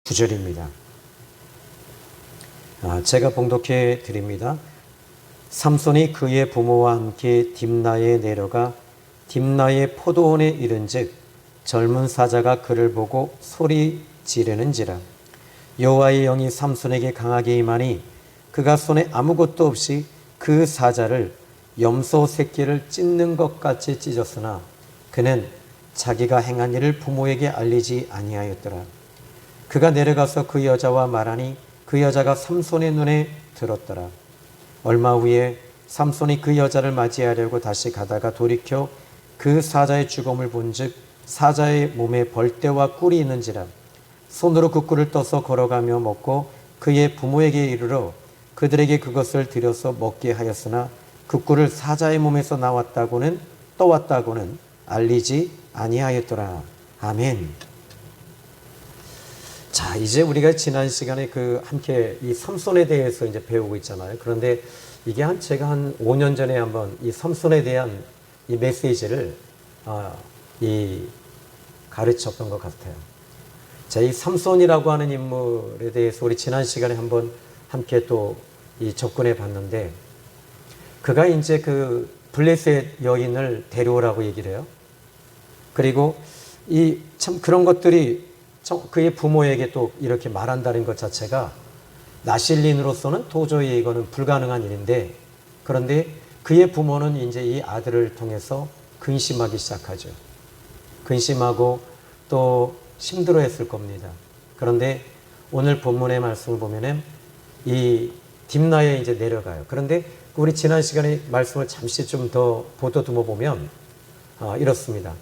구절입니다. 제가 봉독해 드립니다. 삼손이 그의 부모와 함께 딥나에 내려가 딥나의 포도원에 이른즉 젊은 사자가 그를 보고 소리 지르는지라. 여호와의 영이 삼손에게 강하게 임하니 그가 손에 아무것도 없이 그 사자를 염소 새끼를 찢는 것 같이 찢었으나 그는 자기가 행한 일을 부모에게 알리지 아니하였더라. 그가 내려가서 그 여자와 말하니 그 여자가 삼손의 눈에 들었더라. 얼마 후에 삼손이 그 여자를 맞이하려고 다시 가다가 돌이켜 그 사자의 죽음을 본즉 사자의 몸에 벌떼와 꿀이 있는지라. 손으로 그 꿀을 떠서 걸어가며 먹고 그의 부모에게 이르러 그들에게 그것을 들여서 먹게 하였으나 그 꿀을 사자의 몸에서 떠왔다고는 알리지 아니하였더라. 아멘. 자, 이제 우리가 지난 시간에 함께 이 삼손에 대해서 이제 배우고 있잖아요. 그런데 이게 제가 한 5년 전에 한번 이 삼손에 대한 이 메시지를 가르쳤던 것 같아요. 자, 이 삼손이라고 하는 인물에 대해서 우리 지난 시간에 한번 함께 또 접근해 봤는데, 그가 이제 그 블레셋 여인을 데려오라고 얘기를 해요. 그리고 참 그런 것들이 그의 부모에게 또 이렇게 말한다는 것 자체가 나실린으로서는 도저히 이거는 불가능한 일인데, 그런데 그의 부모는 이제 이 아들을 통해서 근심하기 시작하죠. 근심하고 또 힘들어했을 겁니다. 그런데 오늘 본문의 말씀을 보면은 이 딥나에 이제 내려가요. 그런데 우리 지난 시간에 말씀을 잠시 좀 더 보더듬어 보면 이렇습니다.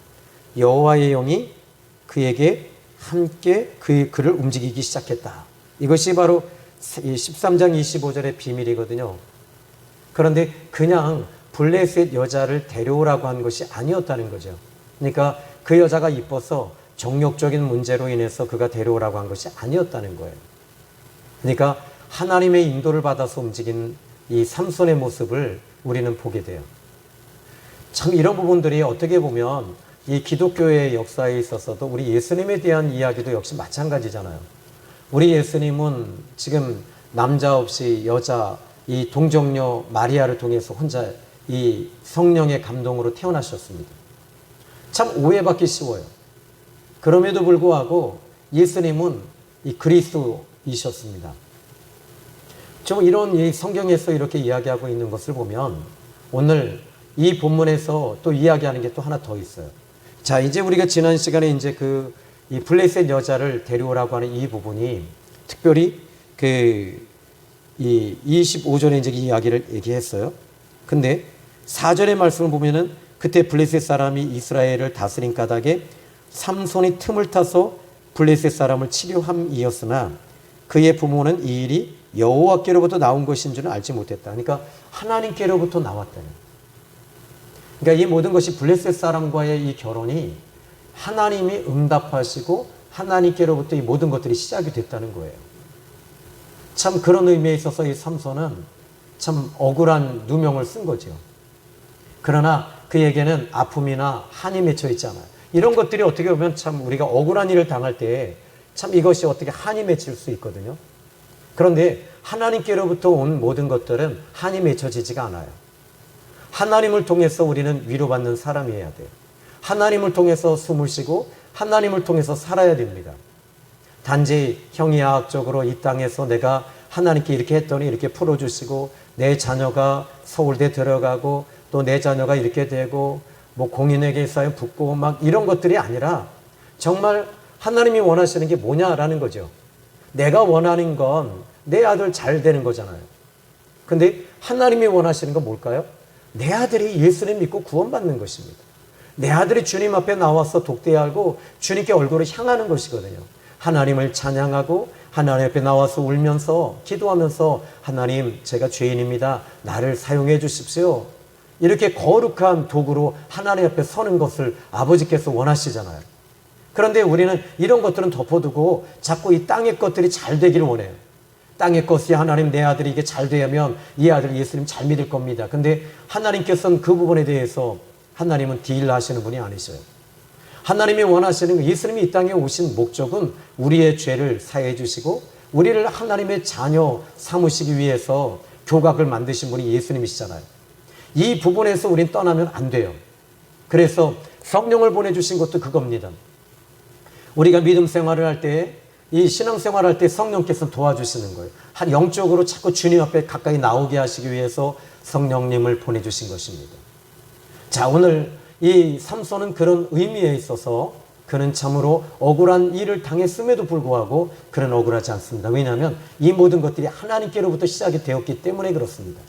여호와의 영이 그에게 함께 그를 움직이기 시작했다. 이것이 바로 13장 25절의 비밀이거든요. 그런데 그냥 블레셋 여자를 데려오라고 한 것이 아니었다는 거죠. 그러니까 그 여자가 이뻐서 정욕적인 문제로 인해서 그가 데려오라고 한 것이 아니었다는 거예요. 그러니까 하나님의 인도를 받아서 움직인 이 삼손의 모습을 우리는 보게 돼요. 참 이런 부분들이 어떻게 보면 이 기독교의 역사에 있어서도 우리 예수님에 대한 이야기도 역시 마찬가지잖아요. 우리 예수님은 지금 남자 없이 여자 이 동정녀 마리아를 통해서 혼자 이 성령의 감동으로 태어나셨습니다. 참 오해받기 쉬워요. 그럼에도 불구하고 예수님은 이 그리스도이셨습니다. 좀 이런 이 성경에서 이렇게 이야기하고 있는 것을 보면 오늘 이 본문에서 또 이야기하는 게 또 하나 더 있어요. 자, 이제 우리가 지난 시간에 이제 이 블레셋 여자를 데려오라고 하는 이 부분이 특별히 이 25절에 이제 이 이야기를 얘기했어요. 근데 4절의 말씀을 보면은 그때 블레셋 사람이 이스라엘을 다스린 까닭에 삼손이 틈을 타서 블레셋 사람을 치료함이었으나 그의 부모는 이 일이 여호와께로부터 나온 것인 줄은 알지 못했다. 그러니까 하나님께로부터 나왔다는. 그러니까 이 모든 것이 블레셋 사람과의 이 결혼이 하나님이 응답하시고 하나님께로부터 이 모든 것들이 시작이 됐다는 거예요. 참 그런 의미에 있어서 이 삼손은 참 억울한 누명을 쓴 거죠. 그러나 그에게는 아픔이나 한이 맺혀 있잖아요. 이런 것들이 어떻게 보면 참 우리가 억울한 일을 당할 때 참 이것이 어떻게 한이 맺힐 수 있거든요. 그런데 하나님께로부터 온 모든 것들은 한이 맺혀지지가 않아요. 하나님을 통해서 우리는 위로받는 사람이어야 돼요. 하나님을 통해서 숨을 쉬고 하나님을 통해서 살아야 됩니다. 단지 형이야학적으로 이 땅에서 내가 하나님께 이렇게 했더니 이렇게 풀어주시고 내 자녀가 서울대 들어가고 또 내 자녀가 이렇게 되고 뭐 공인에게 쌓여 붙고 막 이런 것들이 아니라 정말 하나님이 원하시는 게 뭐냐라는 거죠. 내가 원하는 건 내 아들 잘 되는 거잖아요. 근데 하나님이 원하시는 건 뭘까요? 내 아들이 예수님 믿고 구원받는 것입니다. 내 아들이 주님 앞에 나와서 독대하고 주님께 얼굴을 향하는 것이거든요. 하나님을 찬양하고 하나님 앞에 나와서 울면서 기도하면서 하나님 제가 죄인입니다. 나를 사용해 주십시오. 이렇게 거룩한 도구로 하나님 앞에 서는 것을 아버지께서 원하시잖아요. 그런데 우리는 이런 것들은 덮어두고 자꾸 이 땅의 것들이 잘 되기를 원해요. 땅의 것이 하나님 내 아들이 이게 잘 되면 이 아들 예수님 잘 믿을 겁니다. 근데 하나님께서는 그 부분에 대해서 하나님은 딜 하시는 분이 아니셔요. 하나님이 원하시는 거, 예수님이 이 땅에 오신 목적은 우리의 죄를 사해 주시고 우리를 하나님의 자녀 삼으시기 위해서 교각을 만드신 분이 예수님이시잖아요. 이 부분에서 우린 떠나면 안 돼요. 그래서 성령을 보내주신 것도 그겁니다. 우리가 믿음 생활을 할 때, 이 신앙 생활을 할 때 성령께서 도와주시는 거예요. 한 영적으로 자꾸 주님 앞에 가까이 나오게 하시기 위해서 성령님을 보내주신 것입니다. 자, 오늘 이 삼손은 그런 의미에 있어서 그는 참으로 억울한 일을 당했음에도 불구하고 그는 억울하지 않습니다. 왜냐하면 이 모든 것들이 하나님께로부터 시작이 되었기 때문에 그렇습니다.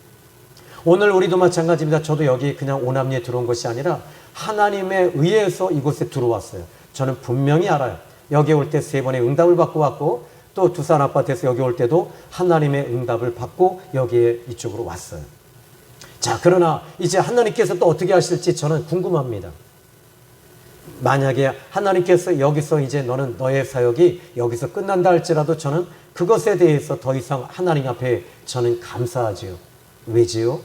오늘 우리도 마찬가지입니다. 저도 여기 그냥 오남리에 들어온 것이 아니라 하나님에 의해서 이곳에 들어왔어요. 저는 분명히 알아요. 여기 올 때 3번의 응답을 받고 왔고 또 두산 아파트에서 여기 올 때도 하나님의 응답을 받고 여기에 이쪽으로 왔어요. 자, 그러나 이제 하나님께서 또 어떻게 하실지 저는 궁금합니다. 만약에 하나님께서 여기서 이제 너는 너의 사역이 여기서 끝난다 할지라도 저는 그것에 대해서 더 이상 하나님 앞에 저는 감사하지요. 왜지요?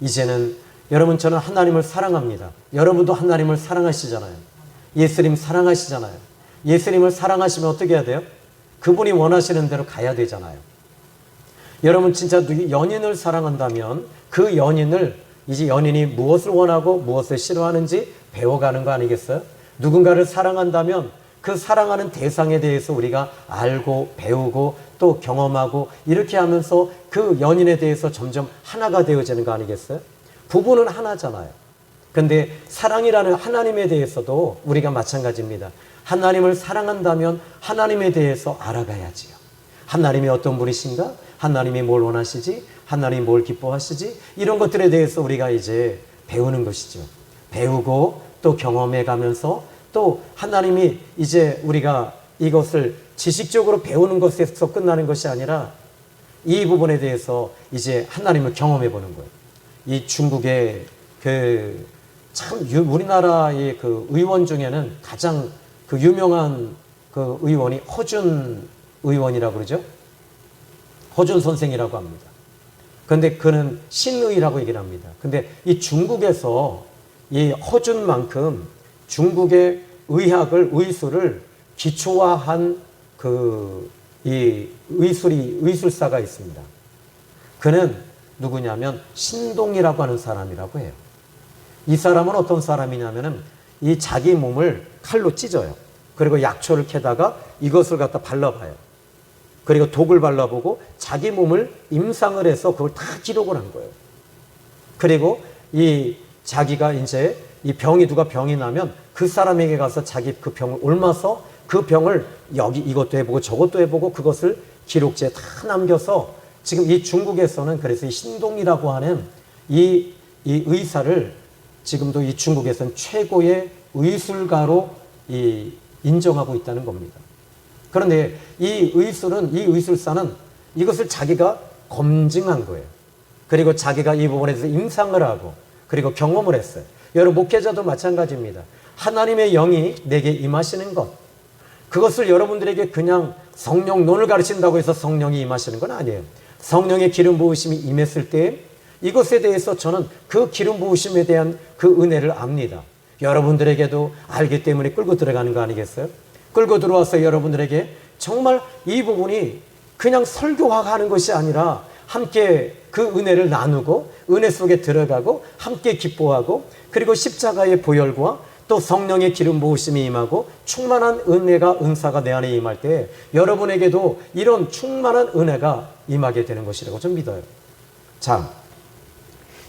이제는 여러분, 저는 하나님을 사랑합니다. 여러분도 하나님을 사랑하시잖아요. 예수님 사랑하시잖아요. 예수님을 사랑하시면 어떻게 해야 돼요? 그분이 원하시는 대로 가야 되잖아요. 여러분, 진짜 연인을 사랑한다면 그 연인을, 이제 연인이 무엇을 원하고 무엇을 싫어하는지 배워가는 거 아니겠어요? 누군가를 사랑한다면 그 사랑하는 대상에 대해서 우리가 알고 배우고 또 경험하고 이렇게 하면서 그 연인에 대해서 점점 하나가 되어지는 거 아니겠어요? 부부는 하나잖아요. 근데 사랑이라는 하나님에 대해서도 우리가 마찬가지입니다. 하나님을 사랑한다면 하나님에 대해서 알아가야지요. 하나님이 어떤 분이신가? 하나님이 뭘 원하시지? 하나님이 뭘 기뻐하시지? 이런 것들에 대해서 우리가 이제 배우는 것이죠. 배우고 또 경험해 가면서 또 하나님이 이제 우리가 이것을 지식적으로 배우는 것에서 끝나는 것이 아니라 이 부분에 대해서 이제 하나님을 경험해 보는 거예요. 이 중국의 우리나라의 그 의원 중에는 가장 그 유명한 그 의원이 허준 의원이라고 그러죠. 허준 선생이라고 합니다. 그런데 그는 신의라고 얘기를 합니다. 근데 이 중국에서 이 허준만큼 중국의 의술을 기초화한 이 의술사가 있습니다. 그는 누구냐면 신동이라고 하는 사람이라고 해요. 이 사람은 어떤 사람이냐면은 이 자기 몸을 칼로 찢어요. 그리고 약초를 캐다가 이것을 갖다 발라봐요. 그리고 독을 발라보고 자기 몸을 임상을 해서 그걸 다 기록을 한 거예요. 그리고 이 자기가 이제 이 누가 병이 나면 그 사람에게 가서 자기 그 병을 옮아서 그 병을 여기 이것도 해보고 저것도 해보고 그것을 기록지에 다 남겨서 지금 이 중국에서는 그래서 이 신동이라고 하는 이 의사를 지금도 이 중국에서는 최고의 의술가로 인정하고 있다는 겁니다. 그런데 이 의술사는 이것을 자기가 검증한 거예요. 그리고 자기가 이 부분에 대해서 임상을 하고 그리고 경험을 했어요. 여러분, 목회자도 마찬가지입니다. 하나님의 영이 내게 임하시는 것, 그것을 여러분들에게 그냥 성령론을 가르친다고 해서 성령이 임하시는 건 아니에요. 성령의 기름 부으심이 임했을 때 이것에 대해서 저는 그 기름 부으심에 대한 그 은혜를 압니다. 여러분들에게도 알기 때문에 끌고 들어가는 거 아니겠어요? 끌고 들어와서 여러분들에게 정말 이 부분이 그냥 설교화하는 것이 아니라 함께 그 은혜를 나누고 은혜 속에 들어가고 함께 기뻐하고 그리고 십자가의 보혈과 또 성령의 기름 부으심이 임하고 충만한 은혜가 은사가 내 안에 임할 때 여러분에게도 이런 충만한 은혜가 임하게 되는 것이라고 좀 믿어요. 자,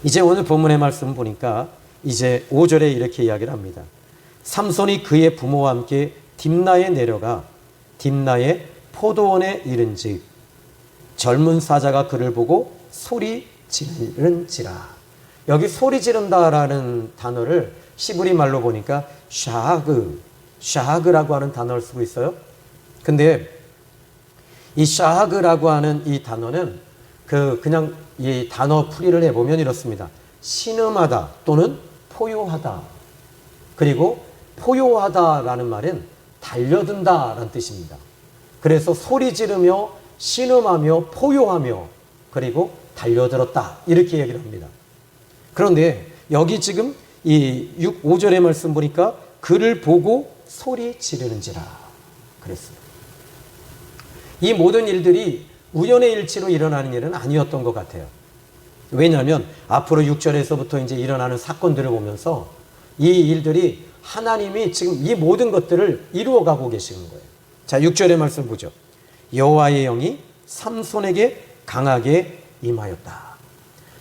이제 오늘 본문의 말씀 보니까 이제 5절에 이렇게 이야기를 합니다. 삼손이 그의 부모와 함께 딥나에 내려가 딥나의 포도원에 이른즉 젊은 사자가 그를 보고 소리 지른지라. 여기 소리 지른다라는 단어를 시브리 말로 보니까 샤하그라고 하는 단어를 쓰고 있어요. 근데 이 샤하그라고 하는 이 단어는 그냥 이 단어 풀이를 해보면 이렇습니다. 신음하다 또는 포효하다. 그리고 포효하다라는 말은 달려든다라는 뜻입니다. 그래서 소리 지르며 신음하며 포효하며 그리고 달려들었다 이렇게 얘기를 합니다. 그런데 여기 지금 이 5절의 말씀 보니까 그를 보고 소리 지르는지라 그랬어요. 이 모든 일들이 우연의 일치로 일어나는 일은 아니었던 것 같아요. 왜냐하면 앞으로 6절에서부터 이제 일어나는 사건들을 보면서 이 일들이 하나님이 지금 이 모든 것들을 이루어가고 계시는 거예요. 자, 6절의 말씀 보죠. 여호와의 영이 삼손에게 강하게 임하였다.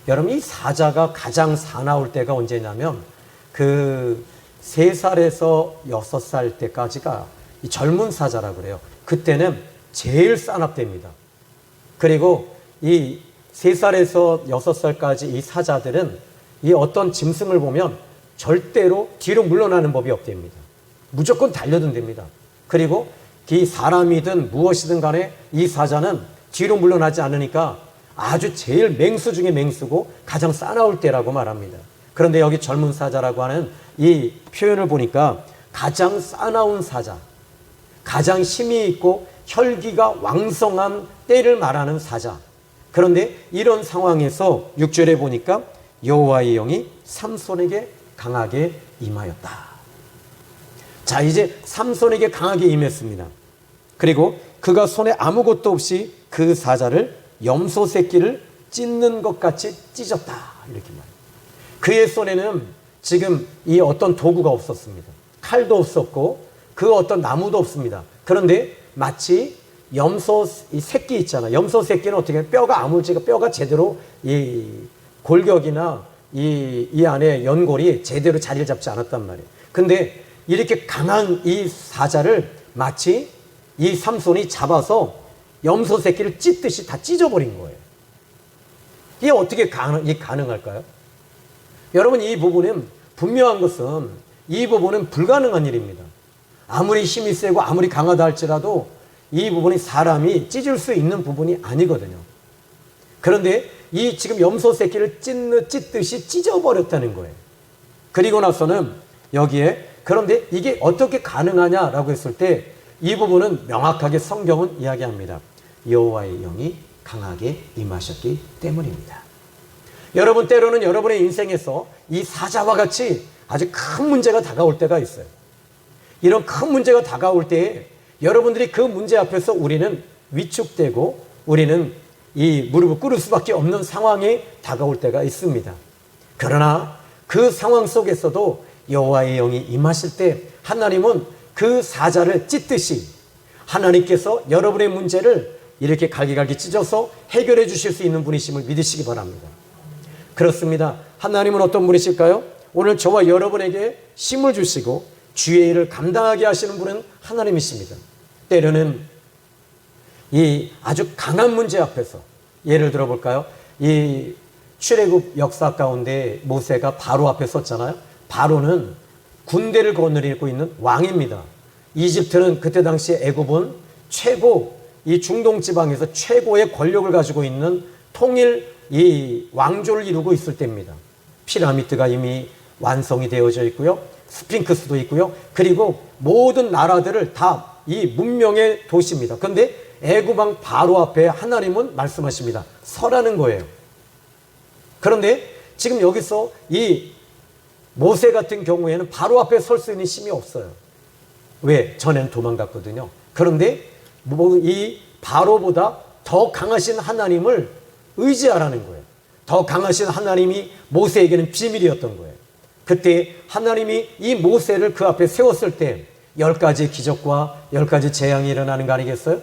여러분, 이 사자가 가장 사나울 때가 언제냐면 그 3살에서 6살 때까지가 이 젊은 사자라고 그래요. 그때는 제일 싸납됩니다. 그리고 이 3살에서 6살까지 이 사자들은 이 어떤 짐승을 보면 절대로 뒤로 물러나는 법이 없답니다. 무조건 달려든답니다. 그리고 이 사람이든 무엇이든 간에 이 사자는 뒤로 물러나지 않으니까 아주 제일 맹수 중에 맹수고 가장 싸나울 때라고 말합니다. 그런데 여기 젊은 사자라고 하는 이 표현을 보니까 가장 싸나운 사자, 가장 힘이 있고 혈기가 왕성한 때를 말하는 사자. 그런데 이런 상황에서 6절에 보니까 여호와의 영이 삼손에게 강하게 임하였다. 자, 이제 삼손에게 강하게 임했습니다. 그리고 그가 손에 아무것도 없이 그 사자를 염소 새끼를 찢는 것 같이 찢었다. 이렇게 말해요. 그의 손에는 지금 이 어떤 도구가 없었습니다. 칼도 없었고 그 어떤 나무도 없습니다. 그런데 마치 염소 이 새끼 있잖아. 염소 새끼는 어떻게 뼈가 아물지가 뼈가 제대로 이 골격이나 이 안에 연골이 제대로 자리를 잡지 않았단 말이에요. 근데 이렇게 강한 이 사자를 마치 이 삼손이 잡아서 염소 새끼를 찢듯이 다 찢어버린 거예요. 이게 어떻게 가능할까요? 여러분, 이 부분은 분명한 것은 이 부분은 불가능한 일입니다. 아무리 힘이 세고 아무리 강하다 할지라도 이 부분이 사람이 찢을 수 있는 부분이 아니거든요. 그런데 이 지금 염소 새끼를 찢듯이 찢어버렸다는 거예요. 그리고 나서는 여기에 그런데 이게 어떻게 가능하냐라고 했을 때 이 부분은 명확하게 성경은 이야기합니다. 여호와의 영이 강하게 임하셨기 때문입니다. 여러분, 때로는 여러분의 인생에서 이 사자와 같이 아주 큰 문제가 다가올 때가 있어요. 이런 큰 문제가 다가올 때에 여러분들이 그 문제 앞에서 우리는 위축되고 우리는 이 무릎을 꿇을 수밖에 없는 상황이 다가올 때가 있습니다. 그러나 그 상황 속에서도 여호와의 영이 임하실 때 하나님은 그 사자를 찢듯이 하나님께서 여러분의 문제를 이렇게 갈기갈기 찢어서 해결해 주실 수 있는 분이심을 믿으시기 바랍니다. 그렇습니다. 하나님은 어떤 분이실까요? 오늘 저와 여러분에게 힘을 주시고 주의 일을 감당하게 하시는 분은 하나님이십니다. 때로는 이 아주 강한 문제 앞에서 예를 들어 볼까요? 이 출애굽 역사 가운데 모세가 바로 앞에 섰잖아요. 바로는 군대를 거느리고 있는 왕입니다. 이집트는 그때 당시 애굽은 최고 이 중동 지방에서 최고의 권력을 가지고 있는 통일 이 왕조를 이루고 있을 때입니다. 피라미드가 이미 완성이 되어져 있고요. 스핑크스도 있고요. 그리고 모든 나라들을 다 이 문명의 도시입니다. 그런데 애굽 왕 바로 앞에 하나님은 말씀하십니다. 서라는 거예요. 그런데 지금 여기서 이 모세 같은 경우에는 바로 앞에 설 수 있는 힘이 없어요. 왜? 전에는 도망갔거든요. 그런데 이 바로보다 더 강하신 하나님을 의지하라는 거예요. 더 강하신 하나님이 모세에게는 비밀이었던 거예요. 그때 하나님이 이 모세를 그 앞에 세웠을 때 10가지 기적과 10가지 재앙이 일어나는 거 아니겠어요?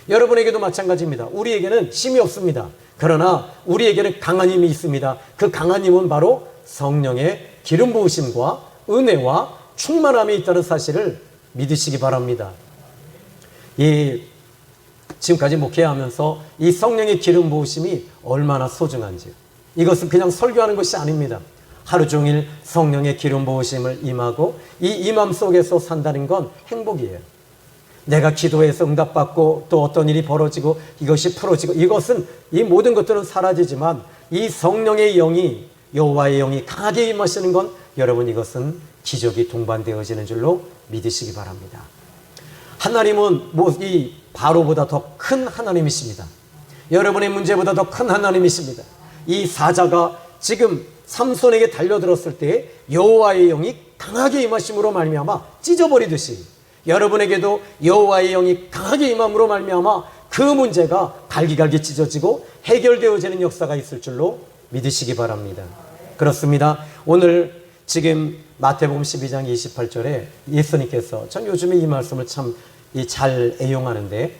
여러분에게도 마찬가지입니다. 우리에게는 힘이 없습니다. 그러나 우리에게는 강한 힘이 있습니다. 그 강한 힘은 바로 성령의 기름 부으심과 은혜와 충만함이 있다는 사실을 믿으시기 바랍니다. 지금까지 목회하면서 이 성령의 기름 부으심이 얼마나 소중한지, 이것은 그냥 설교하는 것이 아닙니다. 하루 종일 성령의 기름 부으심을 임하고 이 임함 속에서 산다는 건 행복이에요. 내가 기도해서 응답받고 또 어떤 일이 벌어지고 이것이 풀어지고 이것은 이 모든 것들은 사라지지만 이 성령의 영이 여호와의 영이 강하게 임하시는 건 여러분 이것은 기적이 동반되어지는 줄로 믿으시기 바랍니다. 하나님은 이 바로보다 더 큰 하나님이십니다. 여러분의 문제보다 더 큰 하나님이십니다. 이 사자가 지금 삼손에게 달려들었을 때 여호와의 영이 강하게 임하심으로 말미암아 찢어버리듯이 여러분에게도 여호와의 영이 강하게 임함으로 말미암아 그 문제가 갈기갈기 찢어지고 해결되어지는 역사가 있을 줄로 믿으시기 바랍니다. 그렇습니다. 오늘 지금 마태복음 12장 28절에 예수님께서, 전 요즘에 이 말씀을 참 잘 애용하는데,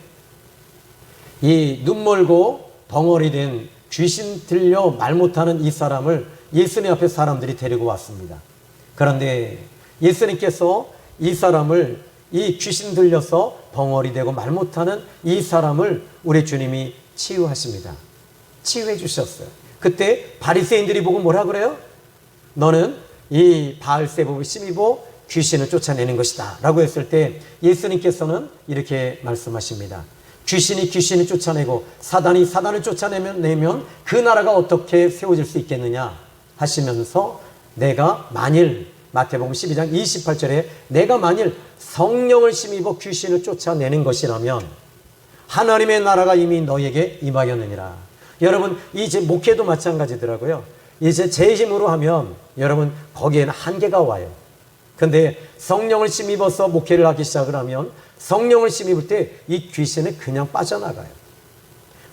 이 눈멀고 벙어리 된 귀신 들려 말 못하는 이 사람을 예수님 앞에 사람들이 데리고 왔습니다. 그런데 예수님께서 이 사람을, 이 귀신 들려서 벙어리 되고 말 못하는 이 사람을 우리 주님이 치유하십니다. 치유해 주셨어요. 그때 바리새인들이 보고 뭐라 그래요? 너는 이 바알세불을 힘입어 귀신을 쫓아내는 것이다 라고 했을 때 예수님께서는 이렇게 말씀하십니다. 귀신이 귀신을 쫓아내고 사단이 사단을 쫓아내면 그 나라가 어떻게 세워질 수 있겠느냐 하시면서, 내가 만일, 마태복음 12장 28절에 내가 만일 성령을 힘입어 귀신을 쫓아내는 것이라면 하나님의 나라가 이미 너에게 임하였느니라. 여러분, 이제 목회도 마찬가지더라고요. 이제 제 힘으로 하면 여러분 거기에는 한계가 와요. 근데 성령을 힘입어서 목회를 하기 시작을 하면 성령을 힘입을 때 이 귀신은 그냥 빠져나가요.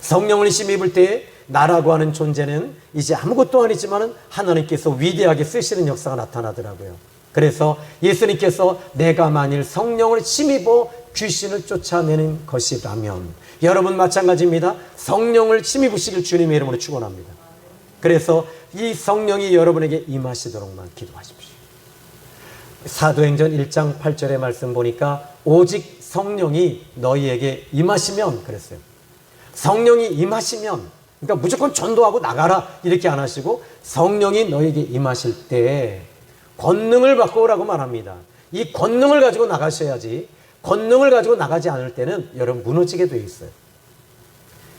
성령을 힘입을 때 나라고 하는 존재는 이제 아무것도 아니지만 하나님께서 위대하게 쓰시는 역사가 나타나더라고요. 그래서 예수님께서 내가 만일 성령을 힘입어 귀신을 쫓아내는 것이라면, 여러분 마찬가지입니다. 성령을 힘입으시길 주님의 이름으로 축원합니다. 그래서 이 성령이 여러분에게 임하시도록만 기도하십시오. 사도행전 1장 8절의 말씀 보니까 오직 성령이 너희에게 임하시면 그랬어요. 성령이 임하시면, 그러니까 무조건 전도하고 나가라 이렇게 안 하시고 성령이 너희에게 임하실 때 권능을 받고 오라고 말합니다. 이 권능을 가지고 나가셔야지, 권능을 가지고 나가지 않을 때는 여러분 무너지게 되어 있어요.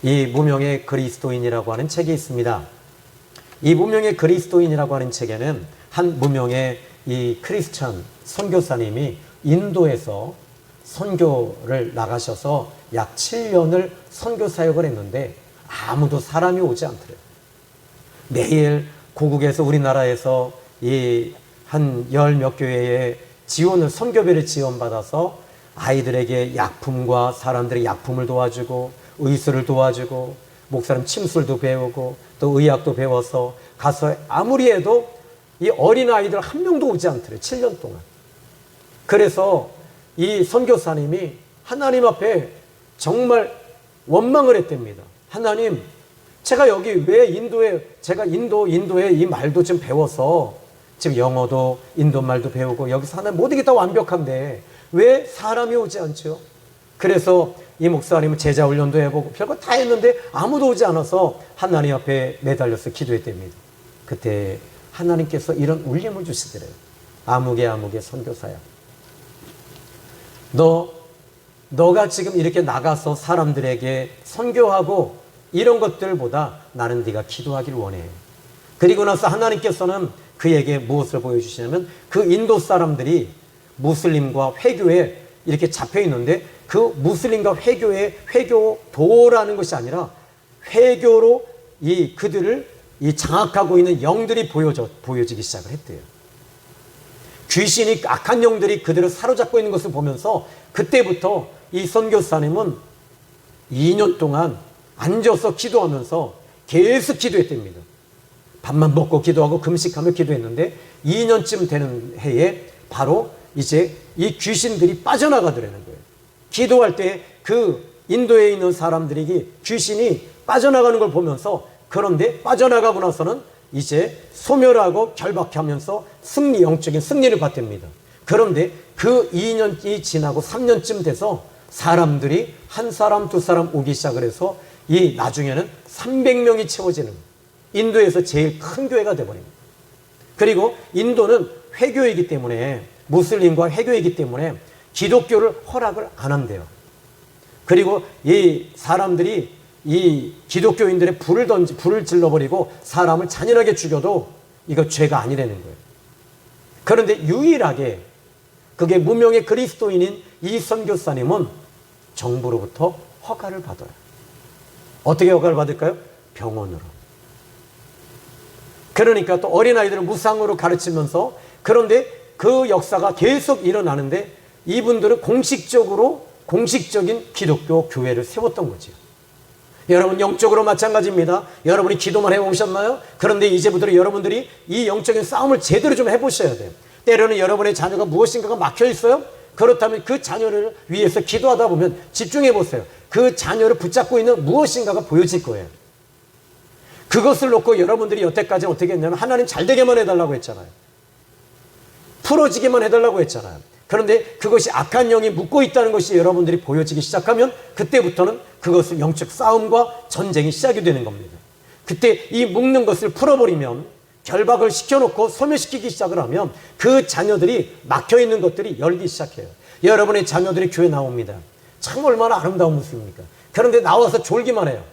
이 무명의 그리스도인이라고 하는 책이 있습니다. 이 무명의 그리스도인이라고 하는 책에는 한 무명의 이 크리스찬 선교사님이 인도에서 선교를 나가셔서 약 7년을 선교 사역을 했는데 아무도 사람이 오지 않더래요. 매일 고국에서, 우리나라에서 이 한 열 몇 교회에 지원을, 선교비를 지원받아서 아이들에게 약품과 사람들의 약품을 도와주고 의술을 도와주고 목사님 침술도 배우고 또 의학도 배워서 가서 아무리 해도 이 어린아이들 한 명도 오지 않더래요. 7년 동안. 그래서 이 선교사님이 하나님 앞에 정말 원망을 했답니다. 하나님, 제가 여기 왜 제가 인도에 이 말도 좀 배워서 지금 영어도 인도 말도 배우고 여기서 하나님 모든 게 다 완벽한데 왜 사람이 오지 않죠? 그래서 이 목사님은 제자 훈련도 해보고 별거 다 했는데 아무도 오지 않아서 하나님 앞에 매달려서 기도했답니다. 그때 하나님께서 이런 울림을 주시더래요. 아무개 선교사야, 너가 지금 이렇게 나가서 사람들에게 선교하고 이런 것들보다 나는 네가 기도하길 원해. 그리고 나서 하나님께서는 그에게 무엇을 보여주시냐면, 그 인도 사람들이 무슬림과 회교에 이렇게 잡혀 있는데 그 무슬림과 회교의 회교도라는 것이 아니라 회교로 그들을 장악하고 있는 영들이 보여지기 시작을 했대요. 귀신이, 악한 영들이 그들을 사로잡고 있는 것을 보면서 그때부터 이 선교사님은 2년 동안 앉아서 기도하면서 계속 기도했답니다. 밥만 먹고 기도하고 금식하며 기도했는데 2년쯤 되는 해에 바로 이제 이 귀신들이 빠져나가더라는 거예요. 기도할 때 그 인도에 있는 사람들에게 귀신이 빠져나가는 걸 보면서, 그런데 빠져나가고 나서는 이제 소멸하고 결박하면서 영적인 승리를 받답니다. 그런데 그 2년이 지나고 3년쯤 돼서 사람들이 한 사람 두 사람 오기 시작을 해서 나중에는 300명이 채워지는 인도에서 제일 큰 교회가 되어버립니다. 그리고 인도는 회교이기 때문에, 무슬림과 회교이기 때문에 기독교를 허락을 안 한대요. 그리고 이 사람들이 이 기독교인들의 불을 질러버리고 사람을 잔인하게 죽여도 이거 죄가 아니라는 거예요. 그런데 유일하게 그게 무명의 그리스도인인 이 선교사님은 정부로부터 허가를 받아요. 어떻게 허가를 받을까요? 병원으로. 그러니까 또 어린아이들을 무상으로 가르치면서, 그런데 그 역사가 계속 일어나는데 이분들은 공식적인 기독교 교회를 세웠던 거죠. 여러분 영적으로 마찬가지입니다. 여러분이 기도만 해오셨나요? 그런데 이제부터 여러분들이 이 영적인 싸움을 제대로 좀 해보셔야 돼요. 때로는 여러분의 자녀가 무엇인가가 막혀 있어요? 그렇다면 그 자녀를 위해서 기도하다 보면 집중해 보세요. 그 자녀를 붙잡고 있는 무엇인가가 보여질 거예요. 그것을 놓고 여러분들이 여태까지 어떻게 했냐면 하나님 잘 되게만 해달라고 했잖아요. 풀어지게만 해달라고 했잖아요. 그런데 그것이 악한 영이 묻고 있다는 것이 여러분들이 보여지기 시작하면 그때부터는 그것은 영적 싸움과 전쟁이 시작이 되는 겁니다. 그때 이 묶는 것을 풀어버리면, 결박을 시켜놓고 소멸시키기 시작을 하면 그 자녀들이 막혀있는 것들이 열기 시작해요. 여러분의 자녀들이 교회 나옵니다. 참 얼마나 아름다운 모습입니까? 그런데 나와서 졸기만 해요.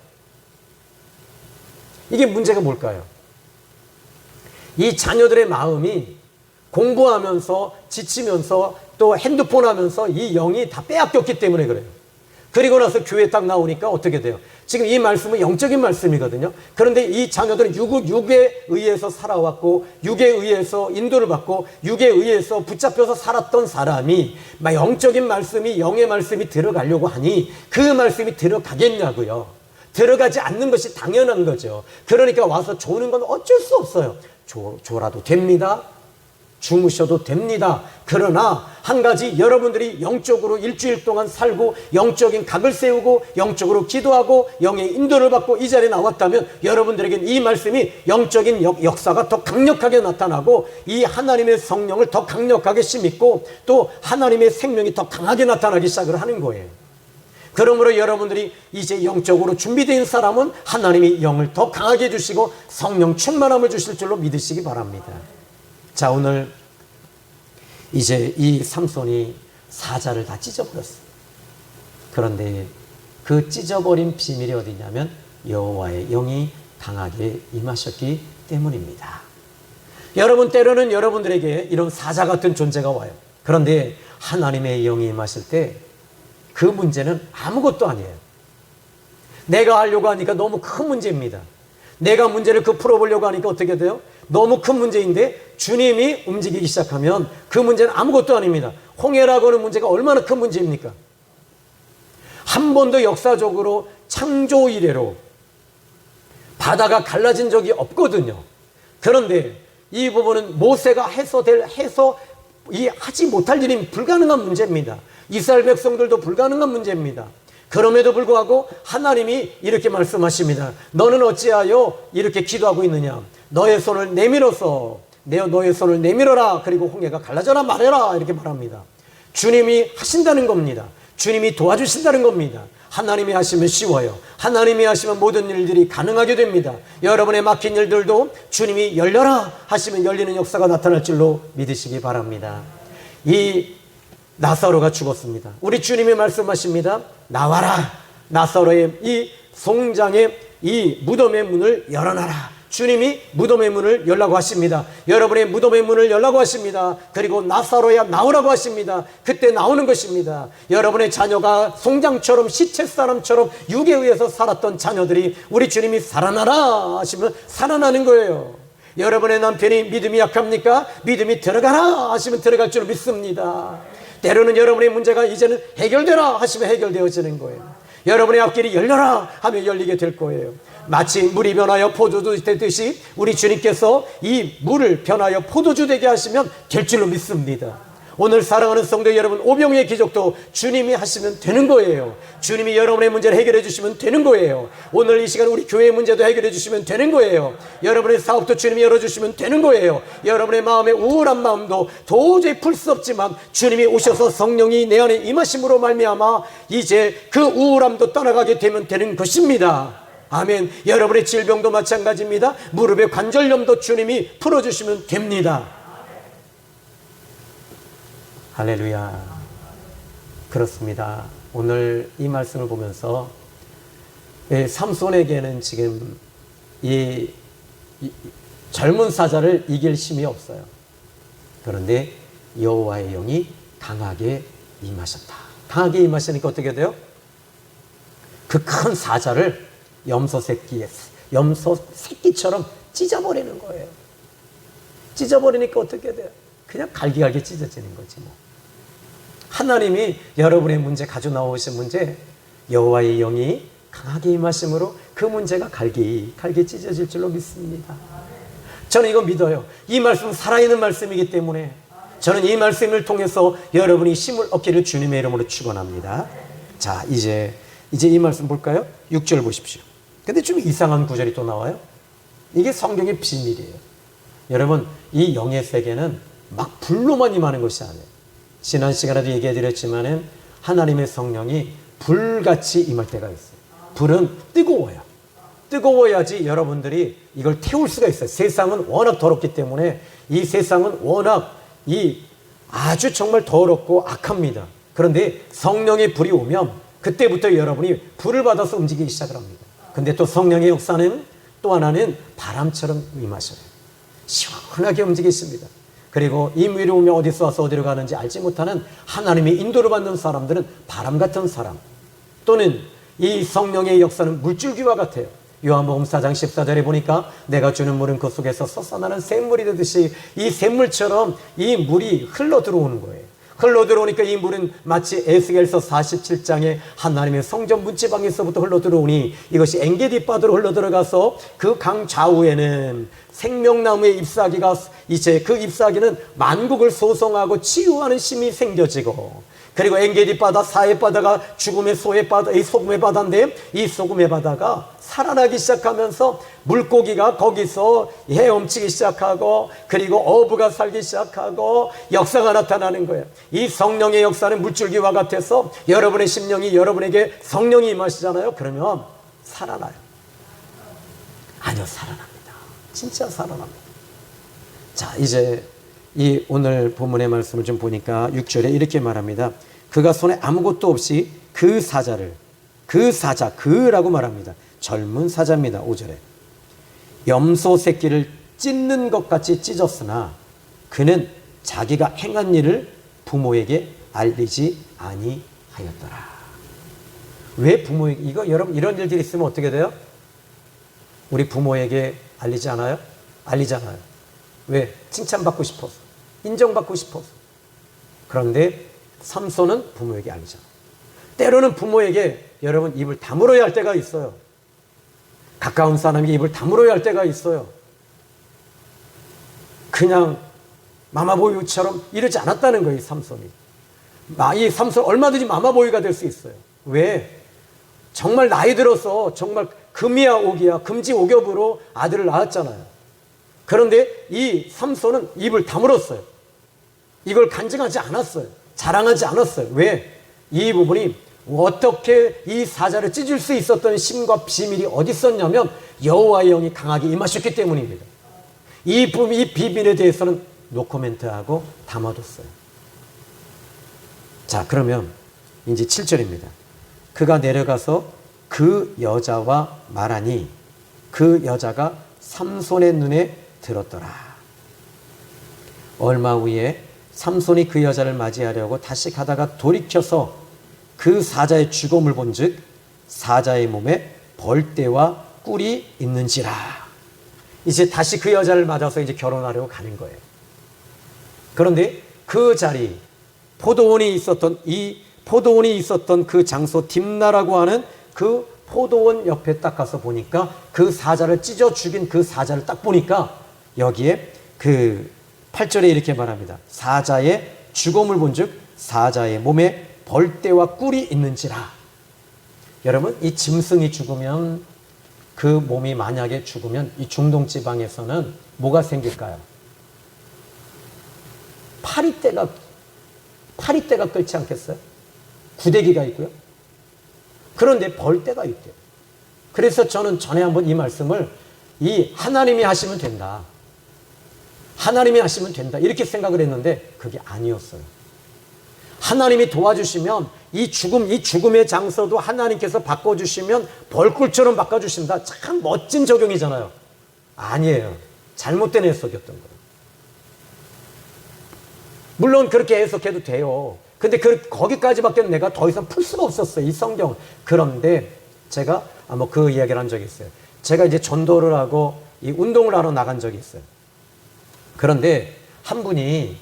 이게 문제가 뭘까요? 이 자녀들의 마음이 공부하면서 지치면서 또 핸드폰 하면서 이 영이 다 빼앗겼기 때문에 그래요. 그리고 나서 교회에 딱 나오니까 어떻게 돼요? 지금 이 말씀은 영적인 말씀이거든요. 그런데 이 자녀들은 육에 의해서 살아왔고, 육에 의해서 인도를 받고, 육에 의해서 붙잡혀서 살았던 사람이 막 영적인 말씀이, 영의 말씀이 들어가려고 하니 그 말씀이 들어가겠냐고요. 들어가지 않는 것이 당연한 거죠. 그러니까 와서 조는 건 어쩔 수 없어요. 조라도 됩니다. 주무셔도 됩니다. 그러나 한 가지, 여러분들이 영적으로 일주일 동안 살고 영적인 각을 세우고 영적으로 기도하고 영의 인도를 받고 이 자리에 나왔다면 여러분들에겐 이 말씀이 영적인 역사가 더 강력하게 나타나고 이 하나님의 성령을 더 강력하게 심있고 또 하나님의 생명이 더 강하게 나타나기 시작을 하는 거예요. 그러므로 여러분들이 이제 영적으로 준비된 사람은 하나님이 영을 더 강하게 해주시고 성령 충만함을 주실 줄로 믿으시기 바랍니다. 자, 오늘 이제 이 삼손이 사자를 다 찢어버렸어요. 그런데 그 찢어버린 비밀이 어디냐면 여호와의 영이 강하게 임하셨기 때문입니다. 여러분, 때로는 여러분들에게 이런 사자 같은 존재가 와요. 그런데 하나님의 영이 임하실 때 그 문제는 아무것도 아니에요. 내가 하려고 하니까 너무 큰 문제입니다. 내가 문제를 풀어보려고 하니까 어떻게 돼요? 너무 큰 문제인데 주님이 움직이기 시작하면 그 문제는 아무것도 아닙니다. 홍해라고 하는 문제가 얼마나 큰 문제입니까? 한 번도 역사적으로 창조 이래로 바다가 갈라진 적이 없거든요. 그런데 이 부분은 모세가 하지 못할 일이 불가능한 문제입니다. 이스라엘 백성들도 불가능한 문제입니다. 그럼에도 불구하고 하나님이 이렇게 말씀하십니다. 너는 어찌하여 이렇게 기도하고 있느냐? 너의 손을 내밀어라. 그리고 홍해가 갈라져라 말해라. 이렇게 말합니다. 주님이 하신다는 겁니다. 주님이 도와주신다는 겁니다. 하나님이 하시면 쉬워요. 하나님이 하시면 모든 일들이 가능하게 됩니다. 여러분의 막힌 일들도 주님이 열려라 하시면 열리는 역사가 나타날 줄로 믿으시기 바랍니다. 이 나사로가 죽었습니다. 우리 주님이 말씀하십니다. 나와라. 나사로의 이 송장의 이 무덤의 문을 열어놔라. 주님이 무덤의 문을 열라고 하십니다. 여러분의 무덤의 문을 열라고 하십니다. 그리고 나사로야 나오라고 하십니다. 그때 나오는 것입니다. 여러분의 자녀가 송장처럼 시체사람처럼 육에 의해서 살았던 자녀들이 우리 주님이 살아나라 하시면 살아나는 거예요. 여러분의 남편이 믿음이 약합니까? 믿음이 들어가라 하시면 들어갈 줄 믿습니다. 때로는 여러분의 문제가 이제는 해결되라 하시면 해결되어지는 거예요. 여러분의 앞길이 열려라 하면 열리게 될 거예요. 마치 물이 변하여 포도주 되듯이 우리 주님께서 이 물을 변하여 포도주 되게 하시면 될 줄로 믿습니다. 오늘 사랑하는 성도 여러분, 오병이의 기적도 주님이 하시면 되는 거예요. 주님이 여러분의 문제를 해결해 주시면 되는 거예요. 오늘 이 시간 우리 교회의 문제도 해결해 주시면 되는 거예요. 여러분의 사업도 주님이 열어주시면 되는 거예요. 여러분의 마음의 우울한 마음도 도저히 풀 수 없지만 주님이 오셔서 성령이 내 안에 임하심으로 말미암아 이제 그 우울함도 떠나가게 되면 되는 것입니다. 아멘. 여러분의 질병도 마찬가지입니다. 무릎의 관절염도 주님이 풀어주시면 됩니다. 할렐루야. 그렇습니다. 오늘 이 말씀을 보면서 삼손에게는 지금 이 젊은 사자를 이길 힘이 없어요. 그런데 여호와의 영이 강하게 임하셨다. 강하게 임하시니까 어떻게 돼요? 그 큰 사자를 염소 새끼처럼 찢어버리는 거예요. 찢어버리니까 어떻게 돼요? 그냥 갈기갈기 찢어지는 거지 뭐. 하나님이 여러분의 문제 가져 나오신 문제, 여호와의 영이 강하게 임하심으로 그 문제가 갈기 찢어질 줄로 믿습니다. 저는 이거 믿어요. 이 말씀은 살아있는 말씀이기 때문에 저는 이 말씀을 통해서 여러분이 힘을 얻기를 주님의 이름으로 축원합니다. 자, 이제 이 말씀 볼까요? 6절 보십시오. 근데 좀 이상한 구절이 또 나와요. 이게 성경의 비밀이에요. 여러분, 이 영의 세계는 막 불로만 임하는 것이 아니에요. 지난 시간에도 얘기해 드렸지만은 하나님의 성령이 불같이 임할 때가 있어요. 불은 뜨거워요. 뜨거워야지 여러분들이 이걸 태울 수가 있어요. 세상은 워낙 더럽기 때문에 이 세상은 워낙 아주 정말 더럽고 악합니다. 그런데 성령의 불이 오면 그때부터 여러분이 불을 받아서 움직이기 시작을 합니다. 근데 또 성령의 역사는 또 하나는 바람처럼 임하셔요. 시원하게 움직이십니다. 그리고 이 물이 오면 어디서 와서 어디로 가는지 알지 못하는 하나님의 인도를 받는 사람들은 바람 같은 사람, 또는 이 성령의 역사는 물줄기와 같아요. 요한복음 4장 14절에 보니까 내가 주는 물은 그 속에서 솟아나는 샘물이 되듯이 이 샘물처럼 이 물이 흘러 들어오는 거예요. 흘러 들어오니까 이 물은 마치 에스겔서 47장에 하나님의 성전 문지방에서부터 흘러 들어오니 이것이 엔게디 바다로 흘러 들어가서 그 강 좌우에는 생명나무의 잎사귀가, 이제 그 잎사귀는 만국을 소성하고 치유하는 힘이 생겨지고, 그리고 엔게디 바다, 사해 바다가 죽음의 소의 바다, 이 소금의 바다인데 이 소금의 바다가 살아나기 시작하면서 물고기가 거기서 헤엄치기 시작하고, 그리고 어부가 살기 시작하고 역사가 나타나는 거예요. 이 성령의 역사는 물줄기와 같아서 여러분의 심령이, 여러분에게 성령이 임하시잖아요. 그러면 살아나요. 아니요, 살아납니다. 진짜 살아납니다. 자, 이제 이 오늘 본문의 말씀을 좀 보니까 6절에 이렇게 말합니다. 그가 손에 아무것도 없이 그 사자를, 그라고 말합니다. 젊은 사자입니다. 5절에 염소 새끼를 찢는 것 같이 찢었으나 그는 자기가 행한 일을 부모에게 알리지 아니하였더라. 왜 부모에게, 이거 여러분 이런 일들이 있으면 어떻게 돼요? 우리 부모에게 알리지 않아요? 알리잖아요. 왜? 칭찬받고 싶어서, 인정받고 싶어서. 그런데 삼손은 부모에게 알리잖아요. 때로는 부모에게 여러분 입을 다물어야 할 때가 있어요. 가까운 사람에게 입을 다물어야 할 때가 있어요. 그냥 마마보이처럼 이러지 않았다는 거예요, 이 삼손이. 이 삼손 얼마든지 마마보이가 될 수 있어요. 왜? 정말 나이 들어서 정말 금이야 옥이야 금지옥엽으로 아들을 낳았잖아요. 그런데 이 삼손은 입을 다물었어요. 이걸 간증하지 않았어요. 자랑하지 않았어요. 왜? 이 부분이 어떻게 이 사자를 찢을 수 있었던 힘과 비밀이 어디 있었냐면 여호와의 영이 강하게 임하셨기 때문입니다. 이 비밀에 대해서는 노코멘트하고 담아뒀어요. 자, 그러면 이제 7절입니다. 그가 내려가서 그 여자와 말하니 그 여자가 삼손의 눈에 들었더라. 얼마 후에 삼손이 그 여자를 맞이하려고 다시 가다가 돌이켜서 그 사자의 죽음을 본즉 사자의 몸에 벌떼와 꿀이 있는지라. 이제 다시 그 여자를 맞아서 이제 결혼하려고 가는 거예요. 그런데 그 자리, 포도원이 있었던 그 장소 딥나라고 하는 그 포도원 옆에 딱 가서 보니까 그 사자를 찢어 죽인 그 사자를 딱 보니까 여기에 그 8절에 이렇게 말합니다. 사자의 죽음을 본즉 사자의 몸에 벌떼와 꿀이 있는지라. 여러분, 이 짐승이 죽으면, 그 몸이 만약에 죽으면 이 중동 지방에서는 뭐가 생길까요? 파리떼가 끓지 않겠어요? 구데기가 있고요. 그런데 벌떼가 있대요. 그래서 저는 전에 한번 이 말씀을 하나님이 하시면 된다. 하나님이 하시면 된다. 이렇게 생각을 했는데 그게 아니었어요. 하나님이 도와주시면 이 죽음의 장소도 하나님께서 바꿔주시면 벌꿀처럼 바꿔주신다. 참 멋진 적용이잖아요. 아니에요. 잘못된 해석이었던 거예요. 물론 그렇게 해석해도 돼요. 근데 거기까지밖에 내가 더 이상 풀 수가 없었어요, 이 성경. 그런데 제가 그 이야기를 한 적이 있어요. 제가 이제 전도를 하고 이 운동을 하러 나간 적이 있어요. 그런데 한 분이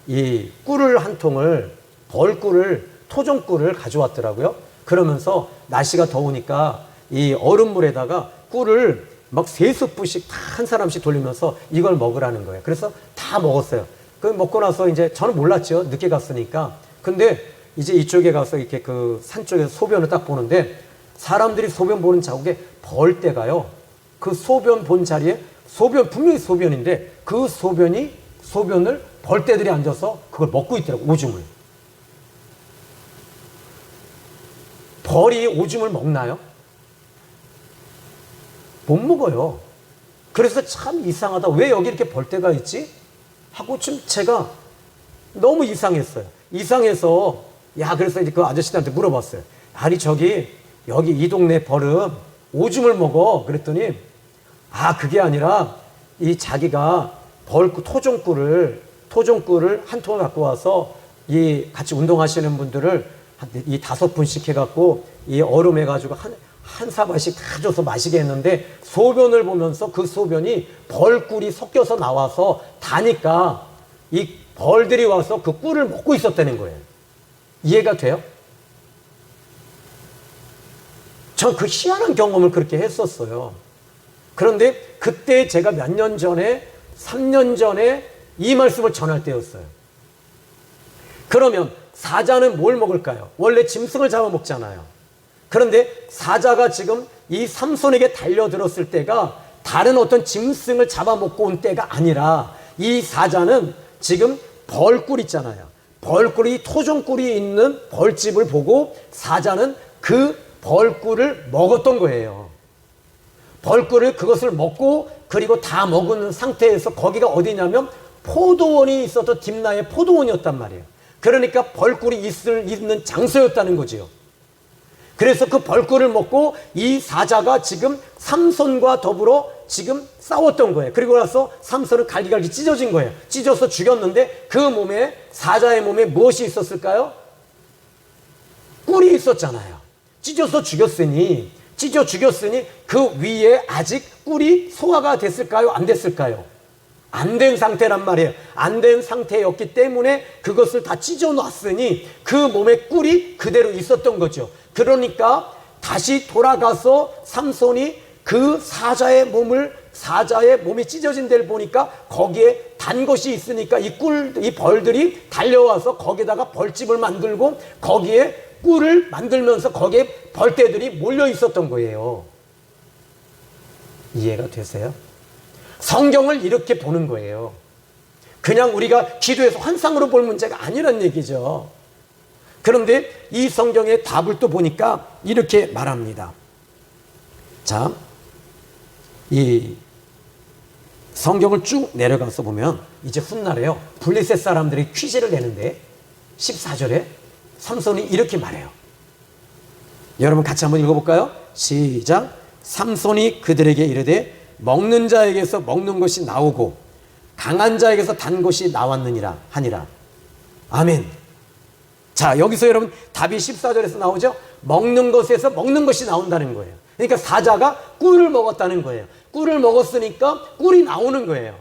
이 꿀을 한 통을, 벌꿀을, 토종꿀을 가져왔더라고요. 그러면서 날씨가 더우니까 이 얼음물에다가 꿀을 막 3스푼씩 다 한 사람씩 돌리면서 이걸 먹으라는 거예요. 그래서 다 먹었어요. 그 먹고 나서 이제 저는 몰랐죠. 늦게 갔으니까. 근데 이제 이쪽에 가서 이렇게 그 산 쪽에서 소변을 딱 보는데 사람들이 소변 보는 자국에 벌떼가요. 그 소변 본 자리에 분명히 소변인데 그 소변을 벌떼들이 앉아서 그걸 먹고 있더라고, 오줌을. 벌이 오줌을 먹나요? 못 먹어요. 그래서 참 이상하다. 왜 여기 이렇게 벌떼가 있지? 하고 좀 제가 너무 이상했어요. 이상해서, 그래서 이제 그 아저씨한테 물어봤어요. 아니, 여기 이 동네 벌은 오줌을 먹어. 그랬더니, 그게 아니라 이 자기가 토종꿀을 한 통을 갖고 와서 이 같이 운동하시는 분들을 이 5분씩 해갖고 이 얼음 해가지고 한 사발씩 다 줘서 마시게 했는데 소변을 보면서 그 소변이 벌꿀이 섞여서 나와서 다니까 이 벌들이 와서 그 꿀을 먹고 있었다는 거예요. 이해가 돼요? 전 그 희한한 경험을 그렇게 했었어요. 그런데 그때 제가 몇 년 전에, 3년 전에 이 말씀을 전할 때였어요. 그러면 사자는 뭘 먹을까요? 원래 짐승을 잡아먹잖아요. 그런데 사자가 지금 이 삼손에게 달려들었을 때가 다른 어떤 짐승을 잡아먹고 온 때가 아니라 이 사자는 지금 벌꿀 있잖아요. 벌꿀이 토종꿀이 있는 벌집을 보고 사자는 그 벌꿀을 먹었던 거예요. 벌꿀을 그것을 먹고 그리고 다 먹은 상태에서 거기가 어디냐면 포도원이 있었던 딥나의 포도원이었단 말이에요. 그러니까 벌꿀이 있는 장소였다는 거지요. 그래서 그 벌꿀을 먹고 이 사자가 지금 삼손과 더불어 지금 싸웠던 거예요. 그리고 나서 삼손은 갈기갈기 찢어진 거예요. 찢어서 죽였는데 그 몸에, 사자의 몸에 무엇이 있었을까요? 꿀이 있었잖아요. 찢어 죽였으니 그 위에 아직 꿀이 소화가 됐을까요? 안 됐을까요? 안 된 상태란 말이에요. 안 된 상태였기 때문에 그것을 다 찢어 놨으니 그 몸에 꿀이 그대로 있었던 거죠. 그러니까 다시 돌아가서 삼손이 그 사자의 몸이 찢어진 데를 보니까 거기에 단 것이 있으니까 이 벌들이 달려와서 거기다가 벌집을 만들고 거기에 꿀을 만들면서 거기에 벌떼들이 몰려 있었던 거예요. 이해가 되세요? 성경을 이렇게 보는 거예요. 그냥 우리가 기도해서 환상으로 볼 문제가 아니란 얘기죠. 그런데 이 성경의 답을 또 보니까 이렇게 말합니다. 자, 이 성경을 쭉 내려가서 보면 이제 훗날에요. 블레셋 사람들이 퀴즈를 내는데 14절에 삼손이 이렇게 말해요. 여러분 같이 한번 읽어볼까요? 시작. 삼손이 그들에게 이르되 먹는 자에게서 먹는 것이 나오고 강한 자에게서 단 것이 나왔느니라 하니라. 아멘. 자, 여기서 여러분 답이 14절에서 나오죠. 먹는 것에서 먹는 것이 나온다는 거예요. 그러니까 사자가 꿀을 먹었다는 거예요. 꿀을 먹었으니까 꿀이 나오는 거예요.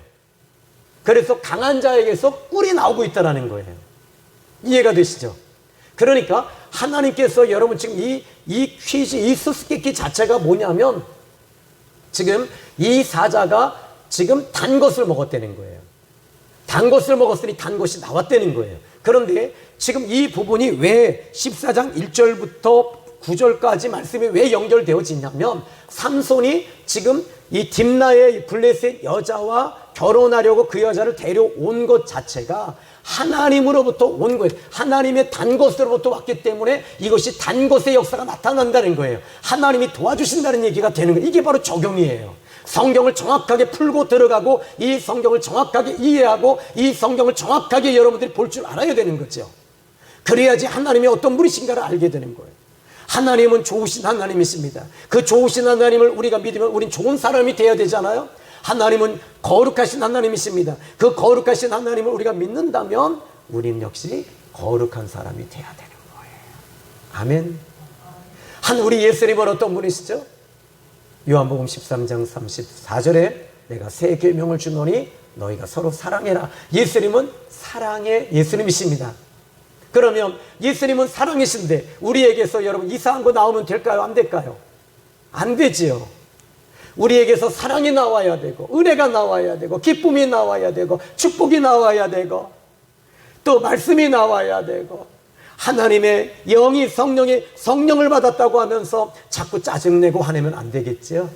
그래서 강한 자에게서 꿀이 나오고 있다는 거예요. 이해가 되시죠? 그러니까 하나님께서 여러분 지금 이 퀴즈, 이 수수께끼 자체가 뭐냐면 지금 이 사자가 지금 단 것을 먹었다는 거예요. 단 것을 먹었으니 단 것이 나왔다는 거예요. 그런데 지금 이 부분이 왜 14장 1절부터 9절까지 말씀이 왜 연결되어지냐면 삼손이 지금 이 딥나의 블레셋 여자와 결혼하려고 그 여자를 데려온 것 자체가 하나님으로부터 온 거예요. 하나님의 단 것으로부터 왔기 때문에 이것이 단 것의 역사가 나타난다는 거예요. 하나님이 도와주신다는 얘기가 되는 거예요. 이게 바로 적용이에요. 성경을 정확하게 풀고 들어가고 이 성경을 정확하게 이해하고 이 성경을 정확하게 여러분들이 볼 줄 알아야 되는 거죠. 그래야지 하나님이 어떤 분이신가를 알게 되는 거예요. 하나님은 좋으신 하나님이십니다. 그 좋으신 하나님을 우리가 믿으면 우린 좋은 사람이 되어야 되잖아요. 하나님은 거룩하신 하나님이십니다. 그 거룩하신 하나님을 우리가 믿는다면 우린 역시 거룩한 사람이 되어야 되는 거예요. 아멘. 우리 예수님은 어떤 분이시죠? 요한복음 13장 34절에 내가 새 계명을 주노니 너희가 서로 사랑해라. 예수님은 사랑의 예수님이십니다. 그러면 예수님은 사랑이신데 우리에게서 여러분 이상한 거 나오면 될까요? 안 될까요? 안 되지요. 우리에게서 사랑이 나와야 되고 은혜가 나와야 되고 기쁨이 나와야 되고 축복이 나와야 되고 또 말씀이 나와야 되고 하나님의 영이 성령을 받았다고 하면서 자꾸 짜증내고 화내면 안 되겠지요.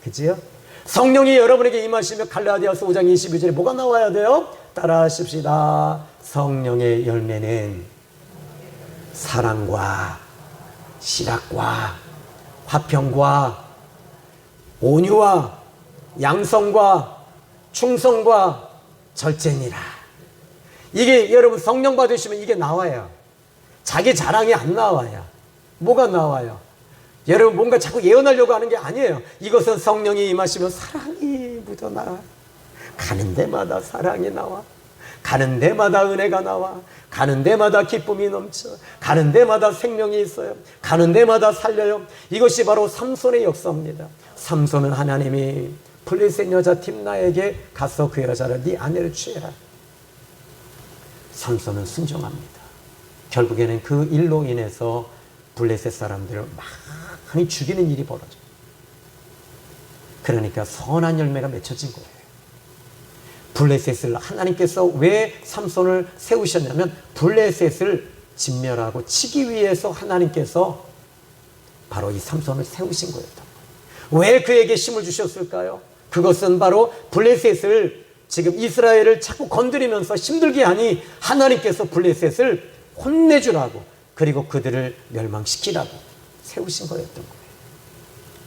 그지요? 성령이 여러분에게 임하시며 갈라디아서 5장 22절에 뭐가 나와야 돼요? 따라 하십시다. 성령의 열매는 사랑과 실학과 화평과 온유와 양성과 충성과 절제니라. 이게 여러분 성령 받으시면 이게 나와요. 자기 자랑이 안 나와요. 뭐가 나와요? 여러분 뭔가 자꾸 예언하려고 하는 게 아니에요. 이것은 성령이 임하시면 사랑이 묻어나와. 가는 데마다 사랑이 나와. 가는 데마다 은혜가 나와. 가는 데마다 기쁨이 넘쳐. 가는 데마다 생명이 있어요. 가는 데마다 살려요. 이것이 바로 삼손의 역사입니다. 삼손은 하나님이 블레셋 여자 딥나에게 가서 그 여자를 네 아내를 취해라. 삼손은 순종합니다. 결국에는 그 일로 인해서 블레셋 사람들을 많이 죽이는 일이 벌어져요. 그러니까 선한 열매가 맺혀진 거예요. 블레셋을 하나님께서 왜 삼손을 세우셨냐면 블레셋을 진멸하고 치기 위해서 하나님께서 바로 이 삼손을 세우신 거였던 거예요. 왜 그에게 힘을 주셨을까요? 그것은 바로 블레셋을 지금 이스라엘을 자꾸 건드리면서 힘들게 하니 하나님께서 블레셋을 혼내주라고 그리고 그들을 멸망시키라고 세우신 거였던 거예요.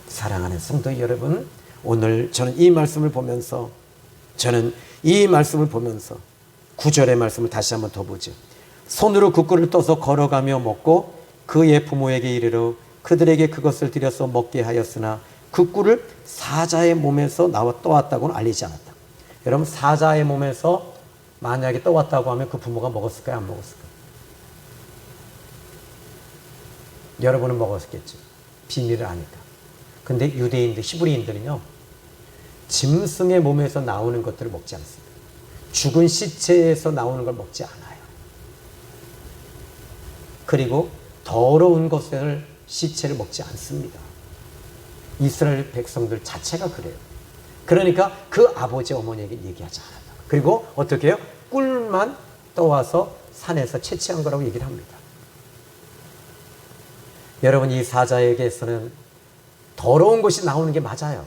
사랑하는 성도 여러분, 오늘 저는 이 말씀을 보면서 9절의 말씀을 다시 한번 더 보죠. 손으로 그 꿀을 떠서 걸어가며 먹고 그의 부모에게 이르러 그들에게 그것을 드려서 먹게 하였으나 그 꿀을 사자의 몸에서 떠왔다고는 알리지 않았다. 여러분 사자의 몸에서 만약에 떠왔다고 하면 그 부모가 먹었을까요? 안 먹었을까요? 여러분은 먹었겠죠. 비밀을 아니까. 근데 유대인들, 히브리인들은요, 짐승의 몸에서 나오는 것들을 먹지 않습니다. 죽은 시체에서 나오는 걸 먹지 않아요. 그리고 더러운 것을 시체를 먹지 않습니다. 이스라엘 백성들 자체가 그래요. 그러니까 그 아버지 어머니에게 얘기하지 않았다. 그리고 어떻게 해요? 꿀만 떠와서 산에서 채취한 거라고 얘기를 합니다. 여러분 이 사자에게서는 더러운 것이 나오는 게 맞아요.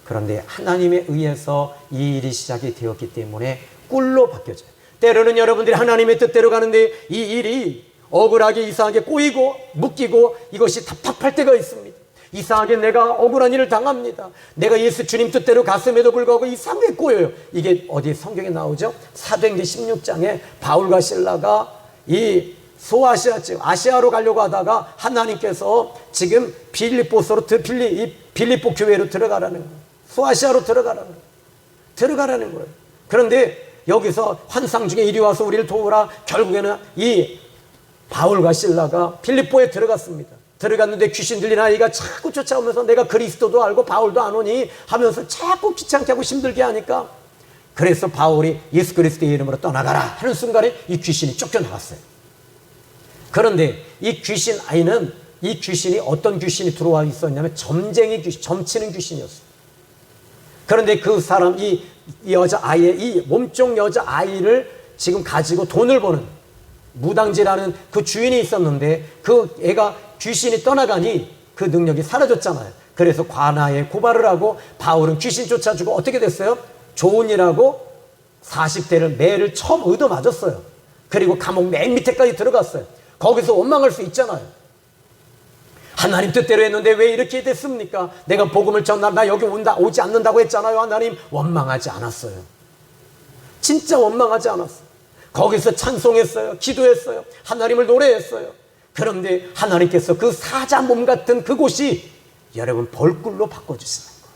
그런데 하나님에 의해서 이 일이 시작이 되었기 때문에 꿀로 바뀌어져요. 때로는 여러분들이 하나님의 뜻대로 가는데 이 일이 억울하게 이상하게 꼬이고 묶이고 이것이 답답할 때가 있습니다. 이상하게 내가 억울한 일을 당합니다. 내가 예수 주님 뜻대로 갔음에도 불구하고 이상하게 꼬여요. 이게 어디 성경에 나오죠? 사도행전 16장에 바울과 실라가 이 소아시아 즉 아시아로 가려고 하다가 하나님께서 지금 빌립보로 빌립보 교회로 들어가라는 거예요. 소아시아로 들어가라는 거예요. 그런데 여기서 환상 중에 이리 와서 우리를 도우라. 결국에는 이 바울과 실라가 빌립보에 들어갔습니다. 들어갔는데 귀신 들린 아이가 자꾸 쫓아오면서 내가 그리스도도 알고 바울도 안 오니 하면서 자꾸 귀찮게 하고 힘들게 하니까 그래서 바울이 예수 그리스도의 이름으로 떠나가라 하는 순간에 이 귀신이 쫓겨나갔어요. 그런데 이 귀신이 어떤 귀신이 들어와 있었냐면 점쟁이 귀신, 점치는 귀신이었어요. 그런데 그 사람, 이 여자아이의, 이 몸종 여자아이를 지금 가지고 돈을 버는 무당지라는 그 주인이 있었는데 그 애가 귀신이 떠나가니 그 능력이 사라졌잖아요. 그래서 관아에 고발을 하고 바울은 귀신 쫓아주고 어떻게 됐어요? 좋은 일하고 40대를 매를 처음 얻어맞았어요. 그리고 감옥 맨 밑에까지 들어갔어요. 거기서 원망할 수 있잖아요. 하나님 뜻대로 했는데 왜 이렇게 됐습니까? 내가 복음을 전하 나 여기 오지 않는다고 했잖아요. 하나님 원망하지 않았어요. 진짜 원망하지 않았어요. 거기서 찬송했어요. 기도했어요. 하나님을 노래했어요. 그런데 하나님께서 그 사자 몸 같은 그곳이 여러분 벌꿀로 바꿔주시는 거예요.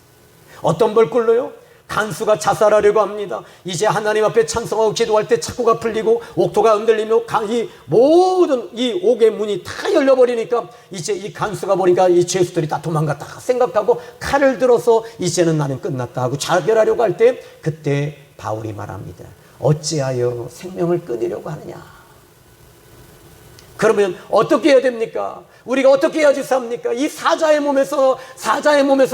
어떤 벌꿀로요? 간수가 자살하려고 합니다. 이제 하나님 앞에 찬송하고 기도할 때 착고가 풀리고 옥토가 흔들리며 이 모든 이 옥의 문이 다 열려버리니까 이제 이 간수가 보니까 이 죄수들이 다 도망갔다 생각하고 칼을 들어서 이제는 나는 끝났다 하고 자결하려고 할 때 그때 바울이 말합니다. 어찌하여 생명을 끊으려고 하느냐. 그러면 어떻게 해야 됩니까? 우리가 어떻게 해야지 삽니까? 이 사자의 몸에서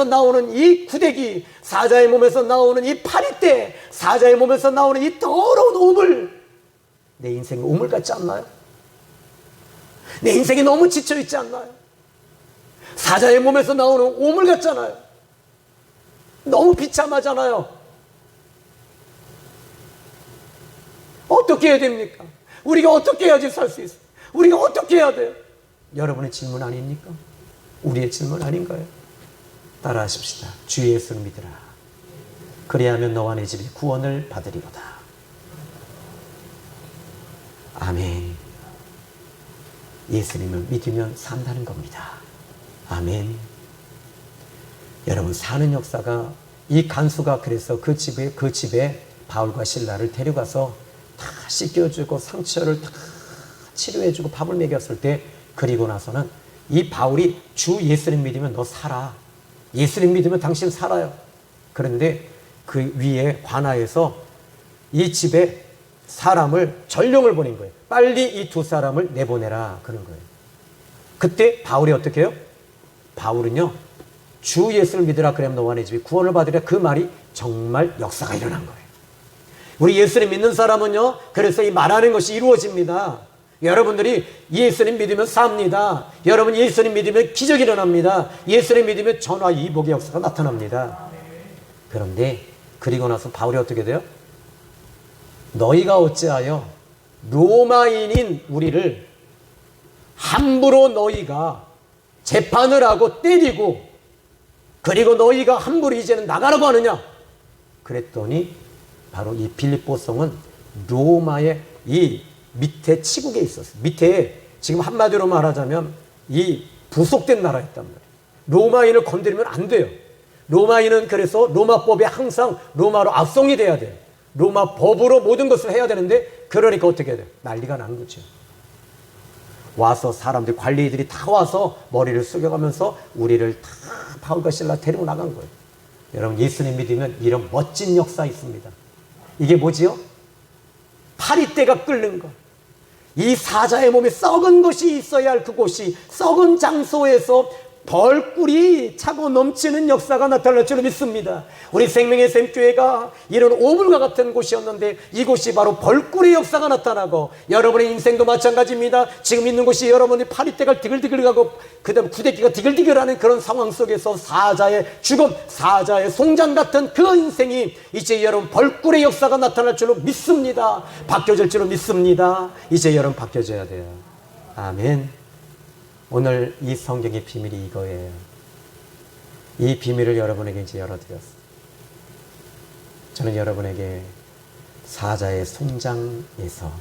나오는 이 구데기, 사자의 몸에서 나오는 이 파리떼, 사자의 몸에서 나오는 이 더러운 오물, 내 인생이 오물 같지 않나요? 내 인생이 너무 지쳐있지 않나요? 사자의 몸에서 나오는 오물 같잖아요. 너무 비참하잖아요. 어떻게 해야 됩니까? 우리가 어떻게 해야지 살 수 있어요? 우리가 어떻게 해야 돼요? 여러분의 질문 아닙니까? 우리의 질문 아닌가요? 따라하십시다. 주 예수를 믿으라. 그리하면 너와 내 집이 구원을 받으리로다. 아멘. 예수님을 믿으면 산다는 겁니다. 아멘. 여러분, 사는 역사가, 이 간수가 그래서 그 집에 바울과 실라를 데려가서 다 씻겨주고 상처를 다 치료해주고 밥을 먹였을 때, 그리고 나서는 이 바울이 주 예수님 믿으면 너 살아. 예수님 믿으면 당신 살아요. 그런데 그 위에 관하에서 이 집에 사람을 전령을 보낸 거예요. 빨리 이 두 사람을 내보내라 그런 거예요. 그때 바울이 어떻게 해요? 바울은요, 주 예수를 믿으라 그러면 너와 내 집이 구원을 받으리라. 그 말이 정말 역사가 일어난 거예요. 우리 예수님 믿는 사람은요, 그래서 이 말하는 것이 이루어집니다. 여러분들이 예수님 믿으면 삽니다. 여러분 예수님 믿으면 기적이 일어납니다. 예수님 믿으면 전화위복의 역사가 나타납니다. 그런데 그리고 나서 바울이 어떻게 돼요? 너희가 어찌하여 로마인인 우리를 함부로 너희가 재판을 하고 때리고, 그리고 너희가 함부로 이제는 나가라고 하느냐? 그랬더니 바로 이 빌립보성은 로마의 이 밑에 치국에 있었어요. 밑에, 지금 한마디로 말하자면 이 부속된 나라였단 말이에요. 로마인을 건드리면 안 돼요. 로마인은 그래서 로마법에 항상 로마로 압송이 돼야 돼요. 로마 법으로 모든 것을 해야 되는데, 그러니까 어떻게 해야 돼요? 난리가 난 거죠. 와서 사람들, 관리들이 다 와서 머리를 숙여가면서 우리를 다 바울과 실라 데리고 나간 거예요. 여러분, 예수님 믿으면 이런 멋진 역사 있습니다. 이게 뭐지요? 파리떼가 끓는 것. 이 사자의 몸에 썩은 것이 있어야 할 그곳이, 썩은 장소에서 벌꿀이 차고 넘치는 역사가 나타날 줄 믿습니다. 우리 생명의 샘교회가 이런 오물과 같은 곳이었는데, 이곳이 바로 벌꿀의 역사가 나타나고, 여러분의 인생도 마찬가지입니다. 지금 있는 곳이 여러분의 파리떼가 디글디글하고 그 다음 구데기가 디글디글하는 그런 상황 속에서 사자의 죽음, 사자의 송장 같은 그 인생이 이제 여러분 벌꿀의 역사가 나타날 줄로 믿습니다. 바뀌어질 줄로 믿습니다. 이제 여러분 바뀌어져야 돼요. 아멘. 오늘 이 성경의 비밀이 이거예요. 이 비밀을 여러분에게 이제 열어드렸어요. 저는 여러분에게 사자의 송장에서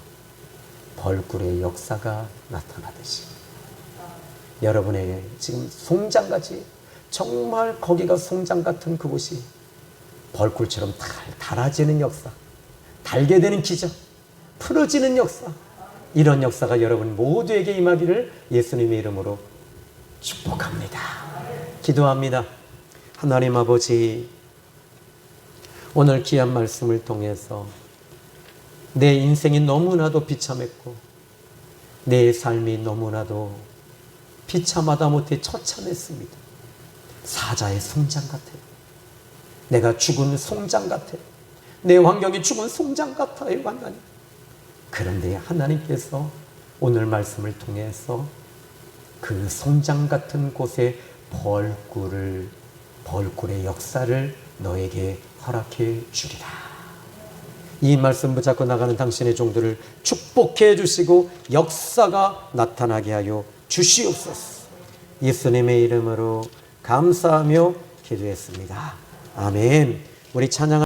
벌꿀의 역사가 나타나듯이, 여러분에게 지금 송장같이, 정말 거기가 송장 같은 그곳이 벌꿀처럼 달아지는 역사, 달게 되는 기적, 풀어지는 역사, 이런 역사가 여러분 모두에게 임하기를 예수님의 이름으로 축복합니다. 기도합니다. 하나님 아버지, 오늘 귀한 말씀을 통해서 내 인생이 너무나도 비참했고, 내 삶이 너무나도 비참하다 못해 처참했습니다. 사자의 송장 같아요. 내가 죽은 송장 같아요. 내 환경이 죽은 송장 같아요, 하나님. 그런데 하나님께서 오늘 말씀을 통해서 그 송장 같은 곳에 벌꿀의 역사를 너에게 허락해 주리라. 이 말씀 붙잡고 나가는 당신의 종들을 축복해 주시고 역사가 나타나게 하여 주시옵소서. 예수님의 이름으로 감사하며 기도했습니다. 아멘. 우리 찬양